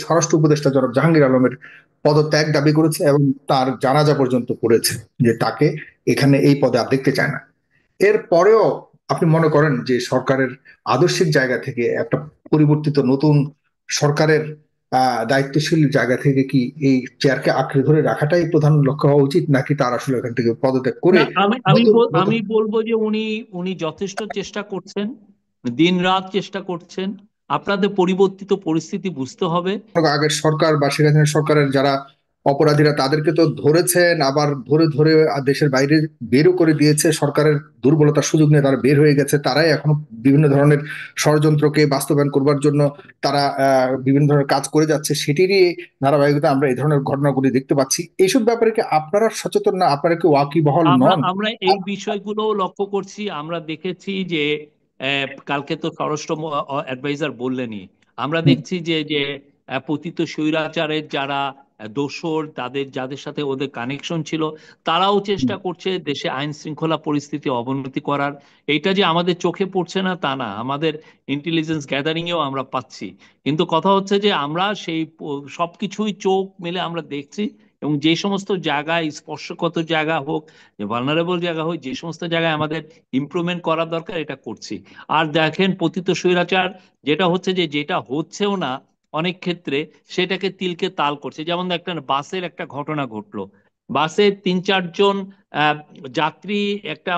স্বরাষ্ট্র উপদেষ্টা জনাব জাহাঙ্গীর আলমের পদত্যাগ দাবি করেছে এবং তার জানাজা পর্যন্ত করেছে, যে তাকে এখানে এই পদে আর দেখতে চায় না। এর পরেও আপনি মনে করেন যে সরকারের আদর্শিক জায়গা থেকে একটা পরিবর্তিত নতুন সরকারের দায়িত্বশীল জায়গা থেকে কি এই চেয়ারকে আঁকড়ে ধরে রাখাটাই প্রধান লক্ষ্য হওয়া উচিত, নাকি তার আসলে এখান থেকে পদত্যাগ করে না, আমি আমি নতুন নতুন আমি বলবো যে উনি উনি যথেষ্ট চেষ্টা করছেন, দিন রাত চেষ্টা করছেন। আপনাদের পরিবর্তিত পরিস্থিতি বুঝতে হবে। আগের সরকার বা শেখ হাসিনা সরকারের যারা অপরাধীরা তাদেরকে তো ধরেছেন, আবার ধরে ধরে দেশের বাইরে বেরও করে দিয়েছে। সরকারের দুর্বলতার সুযোগ নিয়ে তারা বের হয়ে গেছে, তারাই এখনো বিভিন্ন ধরনের ষড়যন্ত্রকে বাস্তবায়ন করবার জন্য তারা বিভিন্ন ধরনের কাজ করে যাচ্ছে। সেটিরই ধারাবাহিকতা আমরা এই ধরনের ঘটনাগুলি দেখতে পাচ্ছি। এইসব ব্যাপারে কি আপনারা সচেতন না? আপনারা কি ওয়াকিবহাল আমরা নন? আমরা এই বিষয়গুলো লক্ষ্য করছি। আমরা দেখেছি যে কালকে তো স্বরাষ্ট্র অ্যাডভাইজার বললেনই। আমরা হুম। দেখছি যে যে পতিত স্বৈরাচারের যারা দোসর, যাদের সাথে ওদের কানেকশন ছিল, তারাও হুম। চেষ্টা করছে দেশে আইন শৃঙ্খলা পরিস্থিতি অবনতি করার। এইটা যে আমাদের চোখে পড়ছে না তা না, আমাদের ইন্টেলিজেন্স গ্যাদারিং এও আমরা পাচ্ছি। কিন্তু কথা হচ্ছে যে আমরা সেই সবকিছুই চোখ মেলে আমরা দেখছি, এবং যে সমস্ত জায়গায় স্পর্শকাতর জায়গা হোক, যে ভালনারেবল জায়গা হোক, যে সমস্ত জায়গায় আমাদের ইমপ্রুভমেন্ট করা দরকার এটা করছি। আর দেখেন পতিত স্বৈরাচার যেটা হচ্ছে, যে যেটা হচ্ছেও না অনেক ক্ষেত্রে, সেটাকে তিলকে তাল করছে। যেমন একটা বাসের একটা ঘটনা ঘটলো, বাসে তিন চারজন আহ, যাত্রী একটা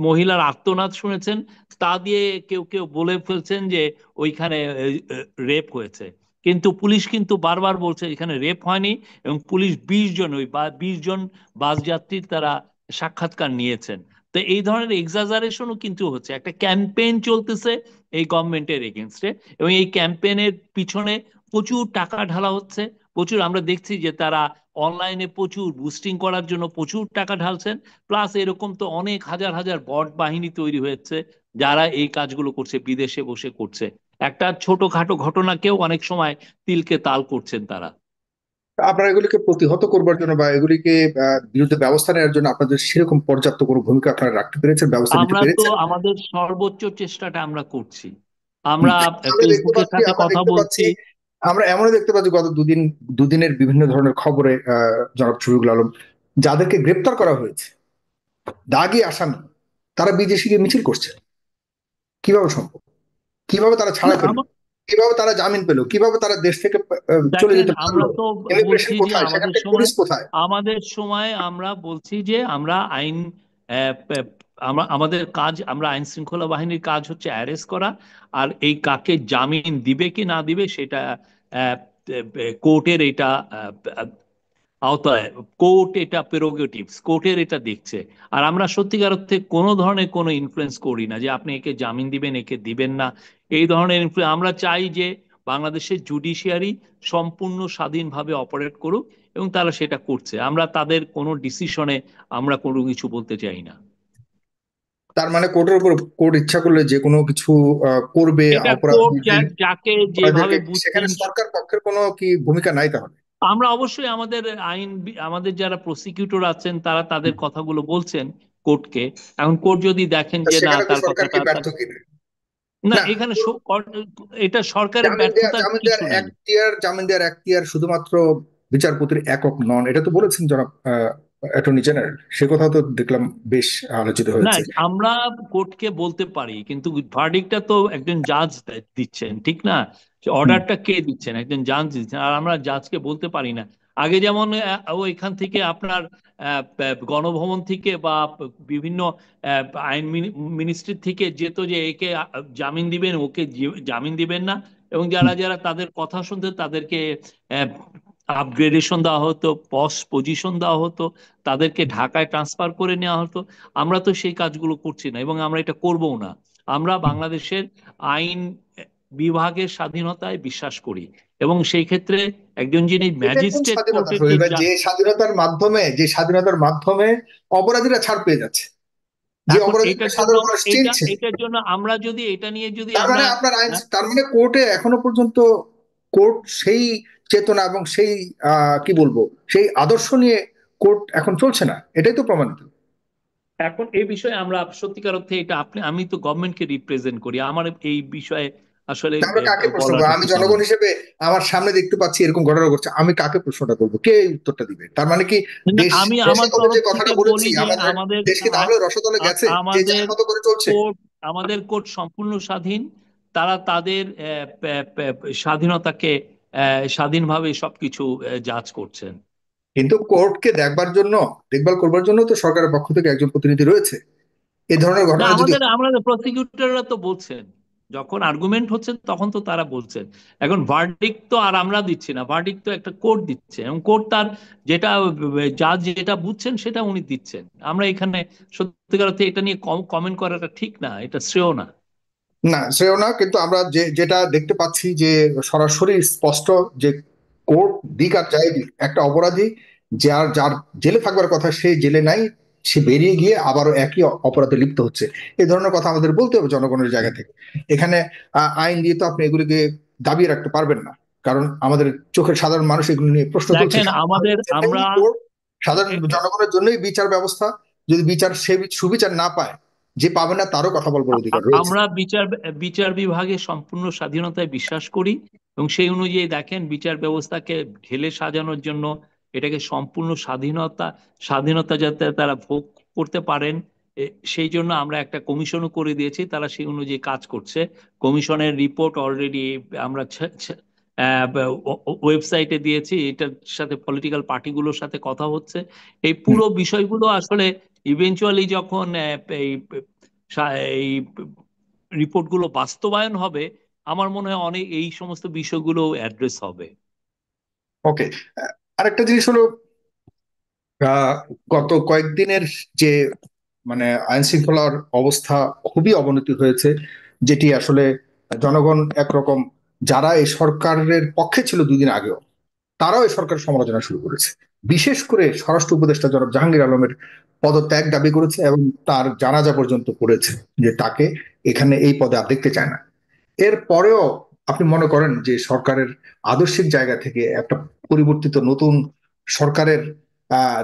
মহিলার আর্তনাদ শুনেছেন, তা দিয়ে কেউ কেউ বলে ফেলছেন যে ওইখানে রেপ হয়েছে। কিন্তু পুলিশ কিন্তু বারবার বলছে এখানে রেপ হয়নি, এবং পুলিশ 20 জন, ওই 20 জন বাস যাত্রীর তারা সাক্ষাৎকার নিয়েছেন। তো এই ধরনের এক্সাজারেশনও কিন্তু হচ্ছে, একটা ক্যাম্পেইন চলতেছে এই গভর্নমেন্টের এগেনস্টে, এবং এই ক্যাম্পেইনের পিছনে প্রচুর টাকা ঢালা হচ্ছে। প্রচুর আমরা দেখছি যে তারা অনলাইনে প্রচুর বুস্টিং করার জন্য প্রচুর টাকা ঢালছেন। প্লাস এরকম তো অনেক হাজার হাজার বট বাহিনী তৈরি হয়েছে যারা এই কাজগুলো করছে, বিদেশে বসে করছে। একটা ছোটখাটো ঘটনাকেও অনেক সময় তিলকে তাল করছেন তারা। আপনারা এগুলিকে প্রতিহত করবার জন্য বা এগুলিকে বিরুদ্ধে ব্যবস্থা নেওয়ার জন্য আপনাদের সেরকম পর্যাপ্ত কোনো ভূমিকা আপনারা রাখতে পেরেছেন, ব্যবস্থা নিতে আমরা তো পেরেছেন? আমাদের সর্বোচ্চ চেষ্টাটা আমরা করছি। হুম। আমরা আমরা দেখতে ফেসবুকের পাচ্ছি সাথে আমরা কথা দেখতে বলছি। পাচ্ছি আমরা এমনও দেখতে পাচ্ছি গত দুদিনের বিভিন্ন ধরনের খবরে জনাব শফিকুল আলম, যাদেরকে গ্রেপ্তার করা হয়েছে দাগি আসামি, তারা বিদেশি গিয়ে মিছিল করছে। কিভাবে সম্ভব? কিভাবে তারা না, ছাড়া পেল? কিভাবে তারা জামিন পেল? কিভাবে তারা দেশ থেকে চলে দেখেন যেতে আমরা পারলো? তো ইমিগ্রেশন বলছি যে কোথায়? সেখানকার পুলিশ কোথায়? আমাদের সময় আমরা বলছি যে আমরা আইন, আমরা আমাদের কাজ, আমরা আইন শৃঙ্খলা বাহিনীর কাজ হচ্ছে অ্যারেস্ট করা। আর এই কাকে জামিন দিবে কি না দিবে সেটা কোর্টের এটা আওতায়, কোর্ট এটা প্রেরোগেটিভস, কোর্টের এটা দেখছে। আর আমরা সত্যিকার অর্থে কোনো ধরনের কোনো ইনফ্লুয়েন্স করি না যে আপনি একে জামিন দিবেন একে দিবেন না। এই ধরনের আমরা চাই যে বাংলাদেশের জুডিশিয়ারি সম্পূর্ণ স্বাধীনভাবে অপারেট করুক, এবং তারা সেটা করছে। আমরা তাদের কোনো ডিসিশনে আমরা কোনো কিছু বলতে চাই না। তার মানে কোর্টের উপর, কোর্ট ইচ্ছা করলে যে কোনো কিছু করবে এটা কোর্ট অপরাধীদের, যাকে যেভাবে অপরাধীদেরকে, সেখানে বুঝছেন। সরকার পক্ষের কোনো কি ভূমিকা নাই তাহলে? আমরা অবশ্যই আমাদের আমাদের যারা প্রসিকিউটর আছেন তারা তাদের কথাগুলো বলছেন কোর্টকে। এখন কোর্ট যদি দেখেন তা যে না সেখানে তো তার সরকার কি কথাটা ব্যর্থ কিনা? না, না, এখানে এটা সরকারের ব্যর্থতার কিছু নাই। জামিন দেওয়ার এখতিয়ার শুধুমাত্র বিচারপতির একক নন, এটা তো বলেছেন জনাব অ্যাটর্নি জেনারেল। সে কথা তো দেখলাম বেশ আলোচিত না, হয়েছে। আমরা কোর্টকে বলতে পারি, কিন্তু ভার্ডিক্টটা তো একজন জাজ দিচ্ছেন, ঠিক না? হুম। অর্ডারটা কে দিচ্ছেন? একজন জাজ দিচ্ছেন, আর আমরা জাজকে বলতে পারি না। আগে যেমন ও এখান থেকে আপনার গণভবন থেকে বা বিভিন্ন আইন মিনিস্ট্রি থেকে যেত যে একে জামিন দিবেন, ওকে জামিন দিবেন না, এবং হুম। যারা যারা তাদের কথা শুনতে তাদেরকে আপগ্রেডেশন দেওয়া হতো, পস্ট পজিশন দেওয়া হতো, তাদেরকে ঢাকায় ট্রান্সফার করে নেওয়া হতো। আমরা তো সেই কাজগুলো করছি না, এবং আমরা এটা করবও না। আমরা হুম। বাংলাদেশের আইন বিভাগের স্বাধীনতায় বিশ্বাস করি, এবং সেই ক্ষেত্রে একজন যিনি এটা কোন ম্যাজিস্ট্রেট স্বাধীনতা কোর্টের শরীর ভাই, যে স্বাধীনতার মাধ্যমে অপরাধীরা ছাড় পেয়ে যাচ্ছে, যে এখন অপরাধীরা এটার জন্য সাধারণ মানুষ চিনছে? এটার জন্য আমরা যদি এটা নিয়ে যদি তার আমরা মানে আপনার আইন, হ্যাঁ, তার মানে কোর্টে এখনো পর্যন্ত কোর্ট সেই চেতনা এবং সেই কি বলবো, সেই আদর্শ নিয়ে কোর্ট এখন চলছে না, এটাই তো প্রমাণিত। এখন এই বিষয়ে আমরা সত্যিকার অর্থে এটা আমি তো গভর্নমেন্টকে রিপ্রেজেন্ট করি, আমার এই বিষয়ে আসলে আমরা কাকে প্রশ্ন করবো? বলাটা আমি ঠিক হবে জনগণ না। হিসেবে আমার সামনে দেখতে পাচ্ছি এরকম ঘটনা ঘটছে, আমি কাকে প্রশ্নটা করবো? কে এই উত্তরটা দিবে? তার মানে কি না, দেশ আমি আমার রসাতলে তরফ যে কথাটা থেকে বলেছি, বলি যে আমাদের আমাদের দেশ কি তাহলে রসাতলে গেছে, যে যার আমাদের মতো করে চলছে? কোর্ট আমাদের কোর্ট সম্পূর্ণ স্বাধীন। তারা তাদের স্বাধীনতাকে স্বাধীনভাবে সবকিছু জাজ করছেন। কিন্তু কোর্টকে দেখভাল করবার জন্য তো সরকারের পক্ষ থেকে একজন প্রতিনিধি রয়েছে। এই ধরনের না, ঘটনা যদি আমাদের প্রসিকিউটররা তো বলছেন, যখন আর্গুমেন্ট হচ্ছে তখন তো তারা বলছেন। এখন ভার্ডিক্ট তো আর আমরা দিচ্ছি না, ভার্ডিক্ট তো একটা কোর্ট দিচ্ছে, এবং কোর্ট তার যেটা জাজ যেটা বুঝছেন সেটা উনি দিচ্ছেন। আমরা এখানে সত্যিকার অর্থে এটা নিয়ে কমেন্ট করাটা ঠিক না, এটা শ্রেয় না। না, সেও না, কিন্তু আমরা যেটা দেখতে পাচ্ছি যে সরাসরি স্পষ্ট যে কোর্ট দিক আর যাই দিক, একটা অপরাধী যার যার জেলে থাকবার কথা সে জেলে নাই, সে বেরিয়ে গিয়ে আবারও একই অপরাধে লিপ্ত হচ্ছে। এই ধরনের কথা আমাদের বলতে হবে জনগণের জায়গা থেকে। এখানে আইন দিয়ে তো আপনি এগুলিকে দাবিয়ে রাখতে পারবেন না, কারণ আমাদের চোখের সাধারণ মানুষ এগুলো নিয়ে প্রশ্ন তুলছে। দেখেন, আমাদের আমরা কোর্ট সাধারণ এ- এ- জনগণের জন্যই বিচার ব্যবস্থা, যদি সে সুবিচার না পায়, যে পাবে না তারও কথা বলবার অধিকার রয়েছে। আমরা বিচার বিচার বিভাগে সম্পূর্ণ স্বাধীনতায় বিশ্বাস করি, এবং সেই অনুযায়ী দেখেন বিচার ব্যবস্থাকে ঢেলে সাজানোর জন্য এটাকে সম্পূর্ণ স্বাধীনতা যাতে তারা ভোগ করতে পারেন, সেই জন্য আমরা একটা কমিশনও করে দিয়েছি, তারা সেই অনুযায়ী কাজ করছে। কমিশনের রিপোর্ট অলরেডি আমরা ওয়েবসাইটে দিয়েছি, এটার সাথে পলিটিক্যাল পার্টিগুলোর সাথে কথা হচ্ছে। এই হুম। পুরো বিষয়গুলো আসলে ইভেনচুয়ালি যখন এই রিপোর্টগুলো বাস্তবায়ন হবে, আমার মনে হয় অনেক এই সমস্ত বিষয়গুলো অ্যাড্রেস হবে। ওকে। আরেকটা জিনিস হলো, আহ, গত কয়েকদিনের যে মানে আইন শৃঙ্খলার অবস্থা খুবই অবনতি হয়েছে, যেটি আসলে জনগণ একরকম, যারা এই সরকারের পক্ষে ছিল 2 দিন আগেও, তারাও এই সরকারের সমালোচনা শুরু করেছে। বিশেষ করে স্বরাষ্ট্র উপদেষ্টা জনাব জাহাঙ্গীর আলমের পদত্যাগ দাবি করেছে এবং তার জানাজা পর্যন্ত করেছে, যে তাকে এখানে এই পদে আর দেখতে চায় না। এর পরেও আপনি মনে করেন যে সরকারের আদর্শিক জায়গা থেকে একটা পরিবর্তিত নতুন সরকারের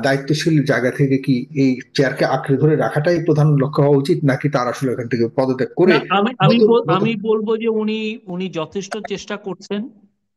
দায়িত্বশীল জায়গা থেকে কি এই চেয়ারকে আঁকড়ে ধরে রাখাটাই প্রধান লক্ষ্য হওয়া উচিত, নাকি তার আসলে এখান থেকে পদত্যাগ করে না, নতুন নতুন? আমি বলবো যে উনি উনি যথেষ্ট চেষ্টা করছেন,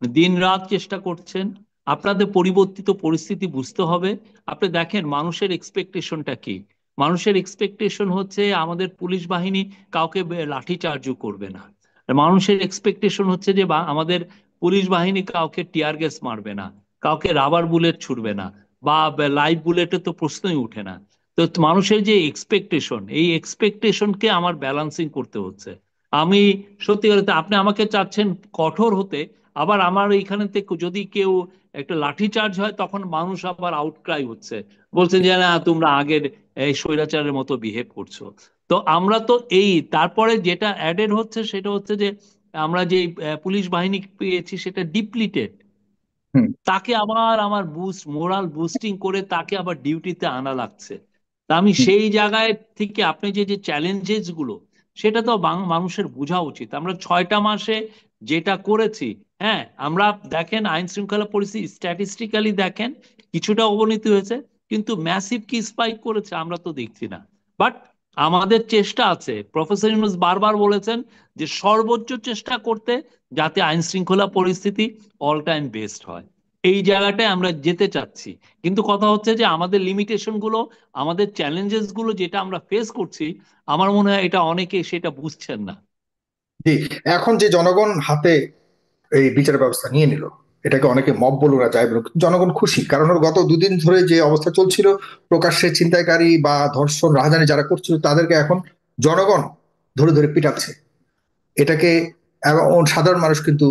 দিন রাত চেষ্টা করছেন। আপনাদের পরিবর্তিত পরিস্থিতি বুঝতে হবে। আপনি দেখেন মানুষের এক্সপেকটেশনটা কি। মানুষের এক্সপেকটেশন হচ্ছে আমাদের পুলিশ বাহিনী কাউকে লাঠি চার্জও করবে না। আর মানুষের এক্সপেকটেশন হচ্ছে যে আমাদের পুলিশ বাহিনী কাউকে টিয়ার গ্যাস মারবে না, কাউকে রাবার বুলেট ছুড়বে না, বা লাইভ বুলেটের তো প্রশ্নই উঠে না। তো মানুষের যে এক্সপেকটেশন, এই এক্সপেকটেশনকে আমার ব্যালান্সিং করতে হচ্ছে। আমি সত্যি কথা, আপনি আমাকে চাচ্ছেন কঠোর হতে, আবার আমার এইখানে থেকে যদি কেউ একটা লাঠি চার্জ হয় তখন মানুষ আবার আউটক্রাই হচ্ছে, বলছেন যে না তোমরা আগের এই স্বৈরাচারের মতো বিহেভ করছো। তো আমরা তো এই তারপরে যেটা অ্যাডেড হচ্ছে সেটা হচ্ছে যে আমরা যে পুলিশ বাহিনী পেয়েছি সেটা ডিপ্লিটেড। হুম। তাকে আবার আমার মোরাল বুস্টিং করে তাকে আবার ডিউটিতে আনা লাগছে। তা আমি হুম। সেই জায়গায় থেকে আপনি যে যে চ্যালেঞ্জেস গুলো, সেটা তো মানুষের বোঝা উচিত। আমরা 6টা মাসে যেটা করেছি, হ্যাঁ আমরা দেখেন আইন শৃঙ্খলা পরিস্থিতি স্ট্যাটিস্টিক্যালি দেখেন কিছুটা অবনতি হয়েছে, কিন্তু ম্যাসিভ কি স্পাইক করেছে আমরা তো দেখছি না। বাট আমাদের চেষ্টা আছে, প্রফেসর ইউনূস বারবার বলেছেন যে সর্বোচ্চ চেষ্টা করতে, যাতে আইন শৃঙ্খলা পরিস্থিতি অল টাইম বেস্ট হয়। এই জায়গাটায় আমরা যেতে চাচ্ছি। কিন্তু কথা হচ্ছে যে আমাদের লিমিটেশন গুলো, আমাদের চ্যালেঞ্জেস গুলো যেটা আমরা ফেস করছি, আমার মনে হয় এটা অনেকে সেটা বুঝছেন না। জি। এখন যে জনগণ হাতে এই বিচার ব্যবস্থা নিয়ে নিল, এটাকে অনেকে মব বলুক আর যাই বলুক, জনগণ খুশি, কারণ ওর গত 2 দিন ধরে যে অবস্থা চলছিল, প্রকাশ্যে ছিনতাইকারী বা ধর্ষণ রাহাজানি যারা করছিল তাদেরকে এখন জনগণ ধরে ধরে পিটাচ্ছে। এটাকে এবং সাধারণ মানুষ কিন্তু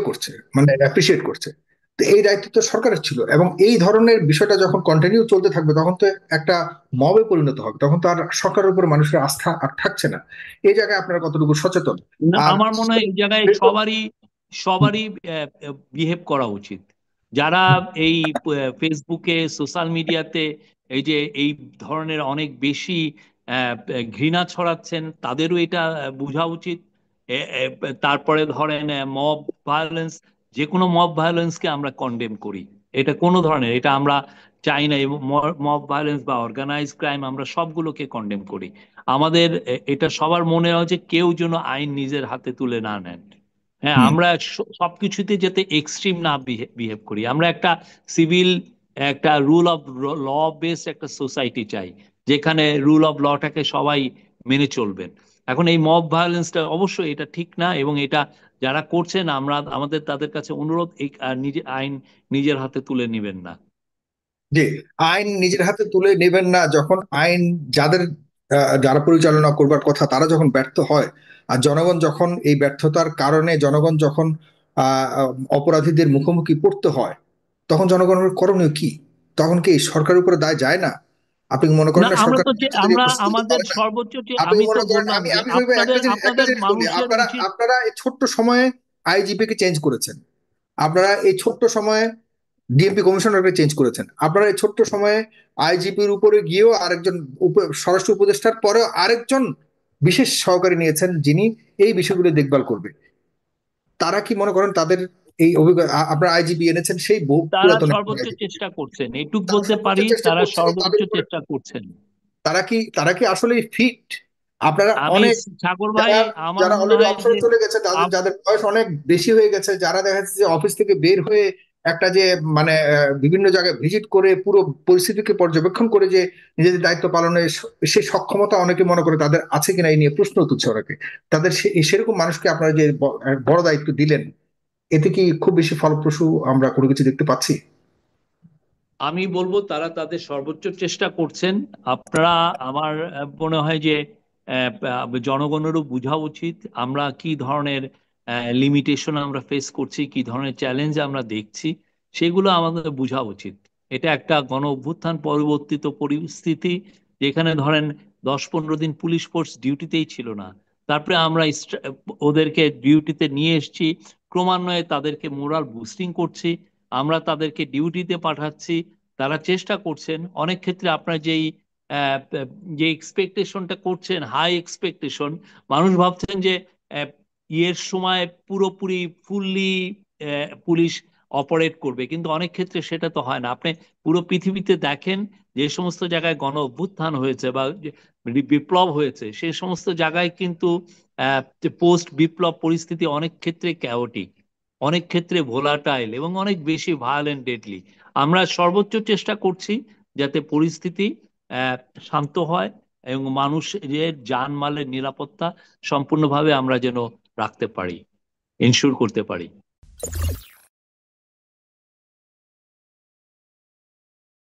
করছে, মানে অ্যাপ্রিসিয়েট করছে। তো এই দায়িত্ব তো সরকারের ছিল, এবং এই ধরনের বিষয়টা যখন কন্টিনিউ চলতে থাকবে তখন তো একটা মবে পরিণত হবে, তখন তো আর সরকারের উপর মানুষের আস্থা আর থাকছে না। এই জায়গায় আপনারা কতটুকু সচেতন? না, আর আমার মনে হয় এই জায়গায় সবারই সবারই বিহেভ করা উচিত। যারা এই ফেসবুকে সোশ্যাল মিডিয়াতে এই যে এই ধরনের অনেক বেশি আহ, ঘৃণা ছড়াচ্ছেন, তাদেরও এটা বোঝা উচিত। তারপরে ধরেন মব ভায়োলেন্স, যে কোনো মব ভায়োলেন্সকে আমরা কন্ডেম করি। এটা কোনো ধরনের, এটা আমরা চাই না। এবং মব ভায়োলেন্স বা অর্গানাইজ ক্রাইম আমরা সবগুলোকে কন্ডেম করি। আমাদের এটা সবার মনে হয় যে কেউ যেন আইন নিজের হাতে তুলে না নেন। হ্যাঁ, হুম। আমরা সবকিছুতে যাতে এক্সট্রিম না বিহেভ করি। আমরা একটা সিভিল, একটা রুল অফ ল বেসড একটা সোসাইটি চাই, যেখানে রুল অফ লটাকে সবাই মেনে চলবেন। এখন এই মব ভায়োলেন্সটা অবশ্যই এটা ঠিক না, এবং এটা যারা করছেন আমরা আমাদের তাদের কাছে অনুরোধ, এই নিজে আইন নিজের হাতে তুলে নেবেন না। জি, আইন নিজের হাতে তুলে নেবেন না যখন আইন যাদের যারা পরিচালনা করবার কথা তারা যখন ব্যর্থ হয়, আর জনগণ যখন এই ব্যর্থতার কারণে জনগণ যখন অপরাধীদের মুখোমুখি পড়তে হয়, তখন জনগণের করণীয় কি? তখন কি সরকারের উপরে দায় যায় না? আপনি কি মনে না, করেন না আমরা সরকার তো তাদের এই আমরা প্রস্তুতি আমাদের পারে না? সর্বোচ্চ আপনি আমি তো মনে করেন, বললাম আমি যে আমি ভাবে আপনাদের একটা আপনাদের জিনিস বলি, মানুষের আপনারা উচিত। আপনারা এই ছোট্ট সময়ে আইজিপি কে চেঞ্জ করেছেন, আপনারা এই ছোট্ট সময়ে ডিএমপি কমিশনারকে চেঞ্জ করেছেন, আপনারা এই ছোট্ট সময়ে আইজিপির উপরে গিয়েও আরেকজন স্বরাষ্ট্র উপদেষ্টার পরেও আরেকজন বিশেষ সহকারী নিয়েছেন যিনি এই বিষয়গুলো দেখভাল করবে। তারা কি মনে করেন তাদের এই অভিজ্ঞতা, আপনার আইজিপি এনেছেন সেই বহু তারা পুরাতন একজন সর্বোচ্চ আইজিপি, চেষ্টা করছেন, এইটুক তারা বলতে সর্বোচ্চ পারি, চেষ্টা তারা করছে, সর্বোচ্চ তাদের উপরে চেষ্টা করছেন। তারা কি আসলে ফিট? আপনারা আমি অনেক সাগর ভাই, যারা আমার যারা মনে অলরেডি হয় যে অবসরে চলে গেছে, যাদের যাদের বয়স অনেক বেশি হয়ে গেছে, যারা দেখা যাচ্ছে যে অফিস থেকে বের হয়ে একটা যে মানে বিভিন্ন জায়গায় ভিজিট করে পুরো পরিস্থিতিকে পর্যবেক্ষণ করে যে নিজেদের দায়িত্ব পালনের সেই সক্ষমতা অনেকে মনে করে তাদের আছে কিনা এই নিয়ে প্রশ্ন তুলছে অনেকে। তাদের সেরকম মানুষকে আপনারা যে বড় দায়িত্ব দিলেন, এতে কি খুব বেশি ফলপ্রসূ আমরা কোনো কিছু দেখতে পাচ্ছি? আমি বলবো তারা তাদের সর্বোচ্চ চেষ্টা করছেন। আপনারা, আমার মনে হয় যে জনগণেরও বোঝা উচিত আমরা কি ধরনের লিমিটেশন আমরা ফেস করছি, কি ধরনের চ্যালেঞ্জ আমরা দেখছি, সেগুলো আমাদের বোঝা উচিত। এটা একটা গণ অভ্যুত্থান পরিবর্তিত পরিস্থিতি, যেখানে ধরেন 10-15 দিন পুলিশ ফোর্স ডিউটিতেই ছিল না, তারপরে আমরা ওদেরকে ডিউটিতে নিয়ে এসেছি, ক্রমান্বয়ে তাদেরকে মোরাল বুস্টিং করছি, আমরা তাদেরকে ডিউটিতে পাঠাচ্ছি, তারা চেষ্টা করছেন। অনেক ক্ষেত্রে আপনার আহ, যে এক্সপেকটেশনটা করছেন, হাই এক্সপেকটেশন, মানুষ ভাবছেন যে আহ, ইয়ের সময় পুরোপুরি ফুললি পুলিশ অপারেট করবে, কিন্তু অনেক ক্ষেত্রে সেটা তো হয় না। আপনি পুরো পৃথিবীতে দেখেন, যে সমস্ত জায়গায় গণ অভ্যুত্থান হয়েছে বা বিপ্লব হয়েছে, সেই সমস্ত জায়গায় কিন্তু পোস্ট বিপ্লব পরিস্থিতি অনেক ক্ষেত্রে ক্যাওটিক, অনেক ক্ষেত্রে ভোলাটাইল, এবং অনেক বেশি ভায়োলেন্ট, ডেডলি। আমরা সর্বোচ্চ চেষ্টা করছি যাতে পরিস্থিতি আহ, শান্ত হয়, এবং মানুষের জানমালের নিরাপত্তা সম্পূর্ণভাবে আমরা যেন রাখতে পারি, ইনশিওর করতে পারি।